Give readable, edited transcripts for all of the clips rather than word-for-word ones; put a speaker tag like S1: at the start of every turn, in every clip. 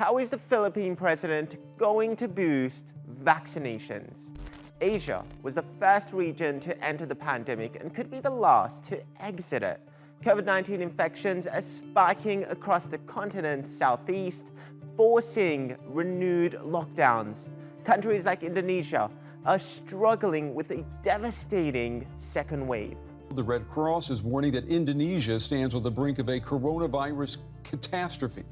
S1: How is the Philippine president going to boost vaccinations? Asia was the first region to enter the pandemic and could be the last to exit it. COVID-19 infections are spiking across the continent's southeast, forcing renewed lockdowns. Countries like Indonesia are struggling with a devastating second wave.
S2: The Red Cross is warning that Indonesia stands on the brink of a coronavirus catastrophe.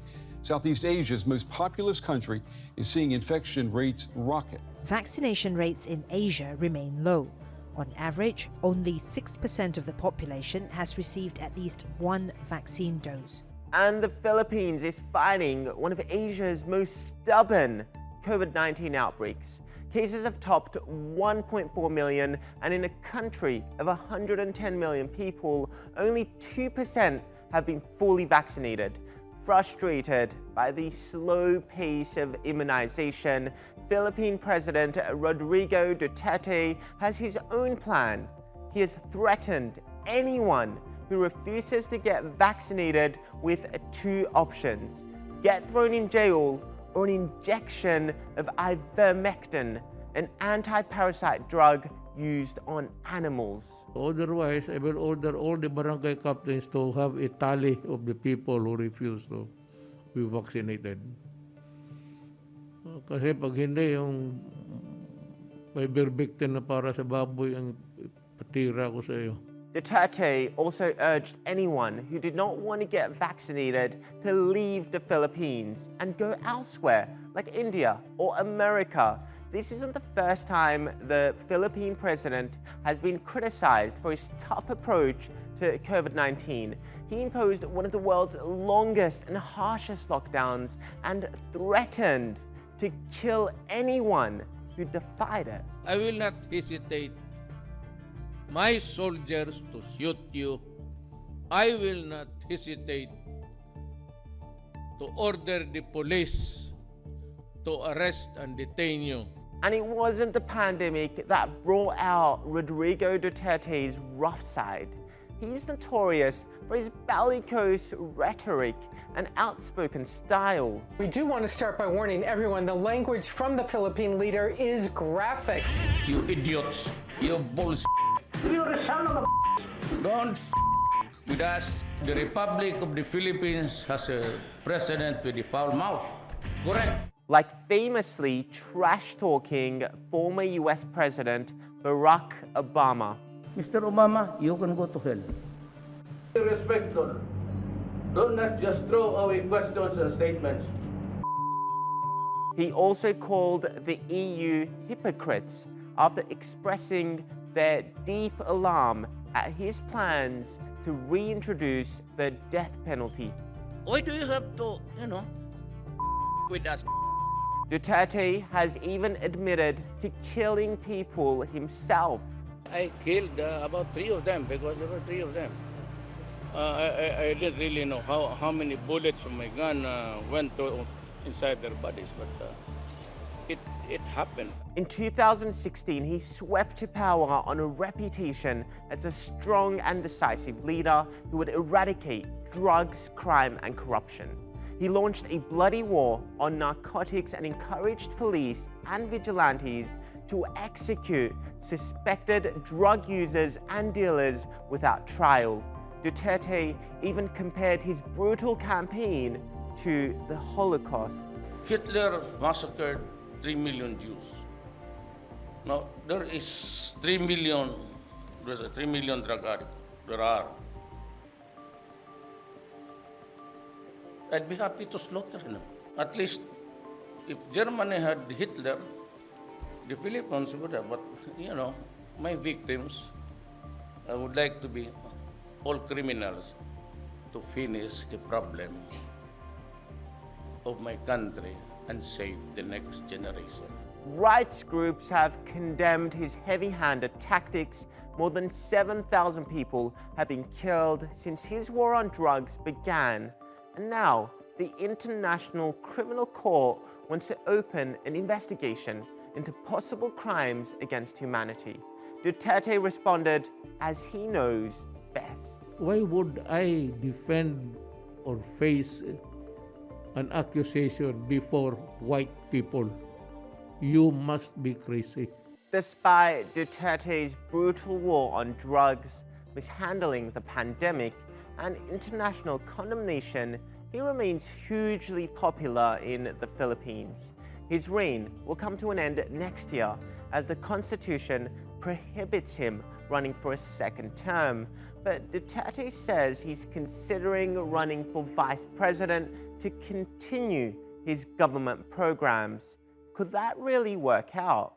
S2: Southeast Asia's most populous country is seeing infection rates rocket.
S3: Vaccination rates in Asia remain low. On average, only 6% of the population has received at least one vaccine dose.
S1: And the Philippines is fighting one of Asia's most stubborn COVID-19 outbreaks. Cases have topped 1.4 million, and in a country of 110 million people, only 2% have been fully vaccinated. Frustrated by the slow pace of immunization, Philippine President Rodrigo Duterte has his own plan. He has threatened anyone who refuses to get vaccinated with two options: get thrown in jail or an injection of Ivermectin, an anti-parasite drug used on animals.
S4: Otherwise, I will order all the barangay captains to have a tally of the people who refuse to be vaccinated. Kasi pag hindi, yung Ivermectin na para sa baboy ang patira ko sa iyo.
S1: Duterte also urged anyone who did not want to get vaccinated to leave the Philippines and go elsewhere, like India or America. This isn't the first time the Philippine president has been criticized for his tough approach to COVID-19. He imposed one of the world's longest and harshest lockdowns and threatened to kill anyone who defied it.
S5: I will not hesitate my soldiers to shoot you. I will not hesitate to order the police to arrest and detain you.
S1: And it wasn't the pandemic that brought out Rodrigo Duterte's rough side. He's notorious for his bellicose rhetoric and outspoken style.
S6: We do want to start by warning everyone the language from the Philippine leader is graphic.
S5: You idiots, you bullshit. You're a son of a Don't with us. The Republic of the Philippines has a president with a foul mouth. Correct.
S1: Like famously trash-talking former US President Barack Obama.
S7: Mr. Obama, you can go to hell.
S5: Respectful. Don't just throw away questions and statements.
S1: He also called the EU hypocrites after expressing their deep alarm at his plans to reintroduce the death penalty.
S5: Why do you have to, with us?
S1: Duterte has even admitted to killing people himself.
S5: I killed about 3 of them because there were 3 of them. I didn't really know how many bullets from my gun went inside their bodies, but it happened.
S1: In 2016, he swept to power on a reputation as a strong and decisive leader who would eradicate drugs, crime, and corruption. He launched a bloody war on narcotics and encouraged police and vigilantes to execute suspected drug users and dealers without trial. Duterte even compared his brutal campaign to the Holocaust.
S5: Hitler massacred 3 million Jews. Now, there's a 3 million drug addicts. There are. I'd be happy to slaughter them. At least, if Germany had Hitler, the Philippines would have. But, my victims, I would like to be all criminals to finish the problem of my country and save the next generation.
S1: Rights groups have condemned his heavy-handed tactics. More than 7,000 people have been killed since his war on drugs began. And now, the International Criminal Court wants to open an investigation into possible crimes against humanity. Duterte responded as he knows best.
S4: Why would I defend or face an accusation before white people. You must be crazy.
S1: Despite Duterte's brutal war on drugs, mishandling the pandemic, and international condemnation, he remains hugely popular in the Philippines. His reign will come to an end next year as the constitution prohibits him running for a second term. But Duterte says he's considering running for vice president to continue his government programs. Could that really work out?